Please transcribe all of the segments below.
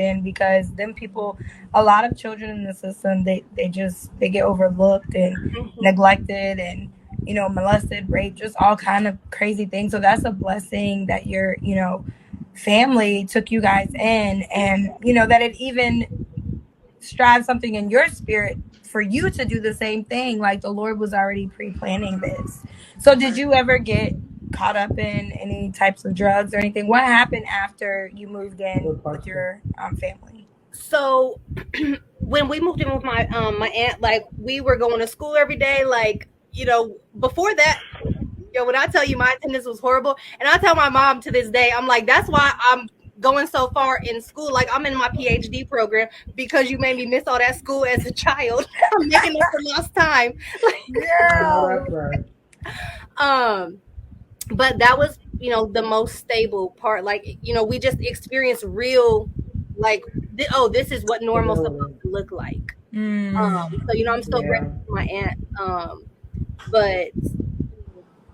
in, because them people, a lot of children in the system, they get overlooked and neglected, and molested, raped, just all kind of crazy things. So that's a blessing that your family took you guys in, and that it even strive something in your spirit for you to do the same thing. Like the Lord was already pre-planning this. So did you ever get caught up in any types of drugs or anything? What happened after you moved in with your family? So when we moved in with my aunt, like we were going to school every day. Like, before that, when I tell you my attendance was horrible, and I tell my mom to this day, I'm like, that's why I'm going so far in school. Like I'm in my PhD program because you made me miss all that school as a child. I'm making up for lost time. I know Girl. that's right. um, but that was, the most stable part. Like, we just experienced real, like, this is what normal's supposed Stability. to look like. Mm. So, I'm still Yeah. grateful for my aunt. But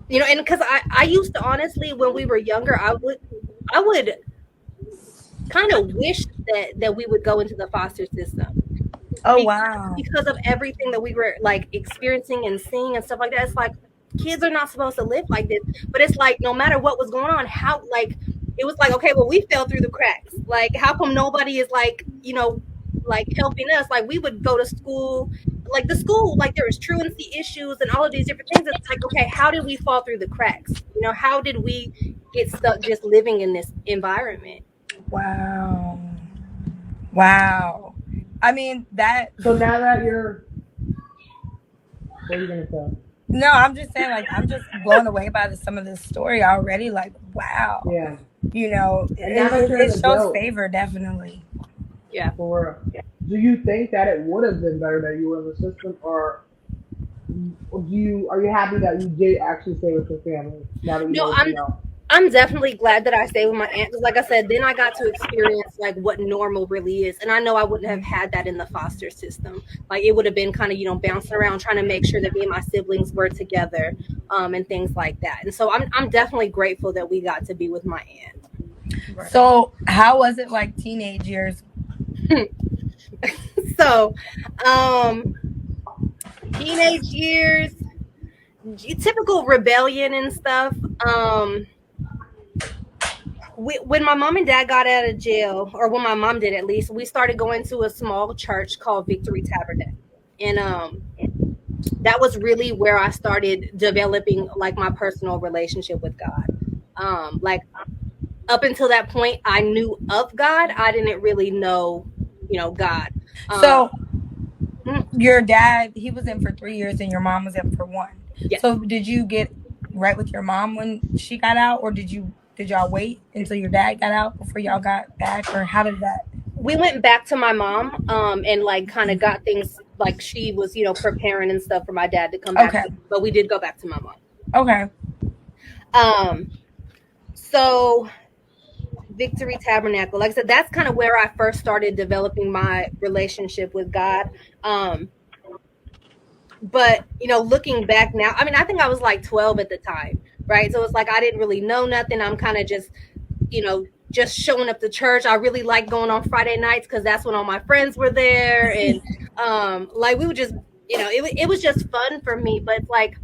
and because I used to, honestly, when we were younger, I would kind of wish that we would go into the foster system Oh because wow. because of everything that we were like experiencing and seeing and stuff like that. It's like kids are not supposed to live like this, but it's like no matter what was going on, how like it was like, okay, well, we fell through the cracks. Like how come nobody is like like helping us? Like we would go to school, like the school, like there was truancy issues and all of these different things. It's like, okay, how did we fall through the cracks? How did we get stuck just living in this environment? Wow. Wow. I mean that. So now that you're, what are you gonna say? No, I'm just saying, like, I'm just blown away by some of this story already. Like, wow. Yeah. And now It, that it, you're it an shows adult, favor, definitely. Yeah. for do you think that it would have been better that you were in the system, or are you happy that you did actually stay with your family now that you No, know it's I'm out? I'm definitely glad that I stayed with my aunt because, like I said, then I got to experience like what normal really is, and I know I wouldn't have had that in the foster system. Like it would have been kind of bouncing around trying to make sure that me and my siblings were together, and things like that. And so I'm definitely grateful that we got to be with my Right. So, how was it like teenage years? aunt. So, um, teenage years, typical rebellion and stuff. When my mom and dad got out of jail, or when my mom did at least, we started going to a small church called Victory Tabernacle, and that was really where I started developing like my personal relationship with God. Like up until that point, I knew of God. I didn't really know, God. Um, So, your dad, he was in for 3 years, and your mom was in for one. yes. So, did you get right with your mom when she got out, or did y'all wait until your dad got out before y'all got back, or how did that? We went back to my mom, and like kind of got things like she was, preparing and stuff for my dad to come back Okay. to, but we did go back to my mom. Okay. Um, so Victory Tabernacle, like I said, that's kind of where I first started developing my relationship with God. Um, but looking back now, I mean, I think I was like 12 at the time, right? So it's like I didn't really know nothing. I'm kind of just showing up to church. I really like going on Friday nights because that's when all my friends were there, and like we would just, it was just fun for me. But it's like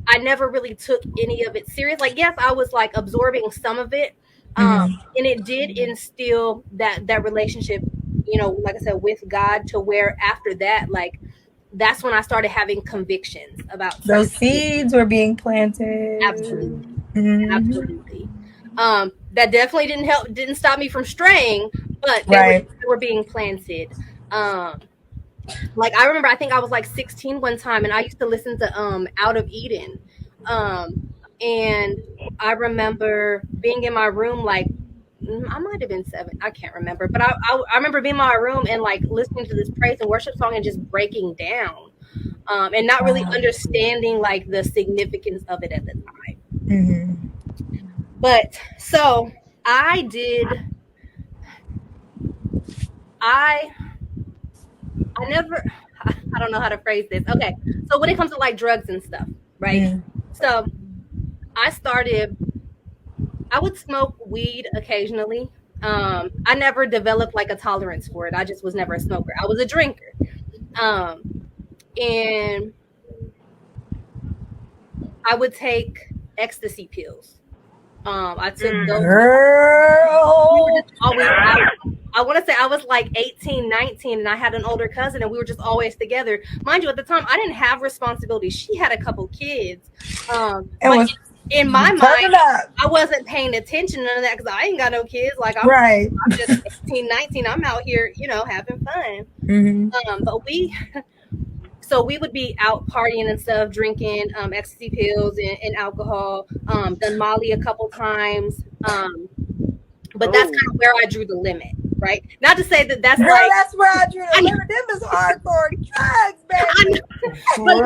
I never really took any of it serious. Like yes, I was like absorbing some of it, Hmm. and it did instill that relationship, like I said, with God, to where after that, like that's when I started having convictions about certain Those things. seeds were being planted. Absolutely. Hmm. Absolutely. That definitely didn't stop me from straying, but they were Right. they were being planted. Um, like I remember, I think I was like 16 one time, and I used to listen to Out of Eden. Um, and I remember being in my room, like I might have been 7, I can't remember, but I remember being in my room and like listening to this praise and worship song and just breaking down, and not really Wow. understanding like the significance of it at the time. Hmm. But so I did I I never I don't know how to phrase this. Okay. So when it comes to like drugs and stuff, right? Hmm. So I started I would smoke weed occasionally. I never developed like a tolerance for it. I just was never a smoker. I was a drinker. And I would take ecstasy pills. I took those. Girl. Always, I want to say I was like 18, 19, and I had an older cousin, and we were just always together. Mind you, at the time, I didn't have responsibilities. She had a couple kids. But in my mind, I wasn't paying attention to none of that because I ain't got no kids. Like, I'm just 18, 19. I'm out here, having fun. Mm-hmm. But so we would be out partying and stuff, drinking ecstasy pills and alcohol. Done Molly a couple times. But that's kind of where I drew the limit, right? Not to say that that's Girl, like that's where I drew the limit. Them is hardcore drugs, baby. But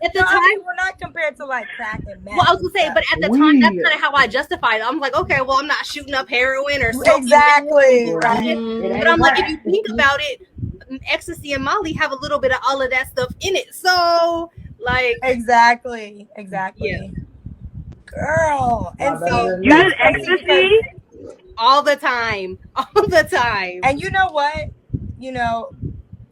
at the time, we're not compared to like crack and meth. Well, I was gonna say, but at the time, that's kind of how I justified it. I'm like, okay, well, I'm not shooting up heroin or something. Exactly. Right. But I'm like, if you think about it, ecstasy and Molly have a little bit of all of that stuff in it. So, like, exactly. Yeah. Girl, and see, you did ecstasy all the time. And you know what?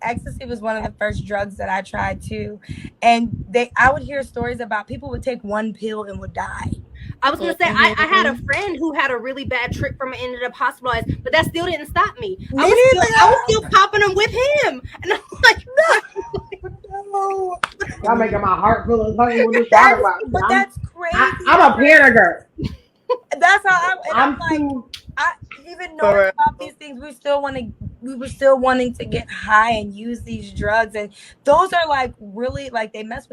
Ecstasy was one of the first drugs that I tried too, and I would hear stories about people would take one pill and would die. I was gonna say I had a friend who had a really bad trip from it, ended up hospitalized, but that still didn't stop me. I was still popping them with him, and I'm like, no. Y'all making my heart feel as honey with this But that's crazy. I'm a panicker. That's how I'm too. Even knowing about these things, we were still wanting to get high and use these drugs, and those are like really like they mess with